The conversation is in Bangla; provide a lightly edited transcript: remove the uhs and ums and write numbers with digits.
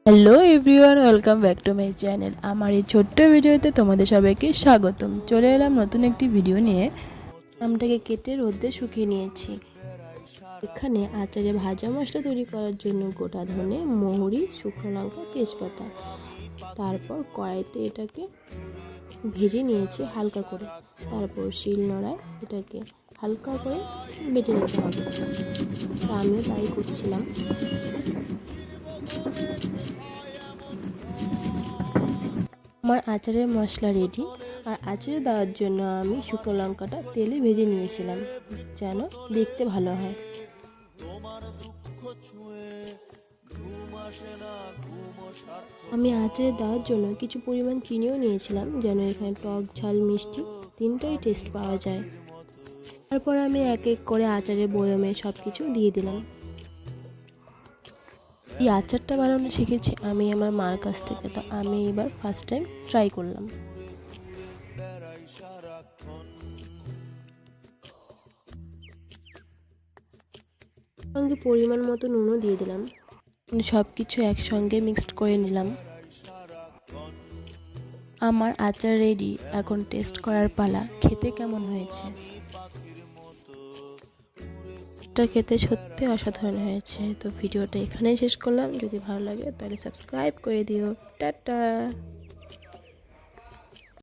Hello everyone, welcome back to my channel. আমার এই ছোট্ট ভিডিওতে তোমাদের সবাইকে স্বাগতম। চলে এলাম নতুন একটি ভিডিও নিয়ে। আমটাকে কেটে রোদে শুকিয়ে নিয়েছি। এখানে আচারে ভাজা মশলা তৈরি করার জন্য গোটা ধনে, মৌরি, শুকনো লঙ্কা, তেজপাতা, তারপর কড়াইতে এটাকে ভেজে নিয়েছি হালকা করে। তারপর শিল নোড়ায় এটাকে হালকা করে বেটে নিতে হবে। তা আমিও তাই করছিলাম। আমার আচারের মশলা রেডি। আর আচারে দেওয়ার জন্য আমি শুকনো লঙ্কাটা তেলে ভেজে নিয়েছিলাম যেন দেখতে ভালো হয়। আমি আচারে দেওয়ার জন্য কিছু পরিমাণ চিনিও নিয়েছিলাম যেন এখানে টক ঝাল মিষ্টি তিনটাই টেস্ট পাওয়া যায়। তারপর আমি এক এক করে আচারের বয়মে সব কিছু দিয়ে দিলাম। এই আচারটা বানানো শিখেছি আমি আমার মার কাছ থেকে, তো আমি এবার ফার্স্ট টাইম ট্রাই করলাম। সঙ্গে পরিমাণ মতো নুনও দিয়ে দিলাম। সব কিছু একসঙ্গে মিক্সড করে নিলাম। আমার আচার রেডি, এখন টেস্ট করার পালা। খেতে কেমন হয়েছে? এটা খেতে সত্যি অসাধারণ হয়েছে। তো ভিডিওটা এখানেই শেষ করলাম। যদি ভালো লাগে তাহলে সাবস্ক্রাইব করে দিও। টাটা।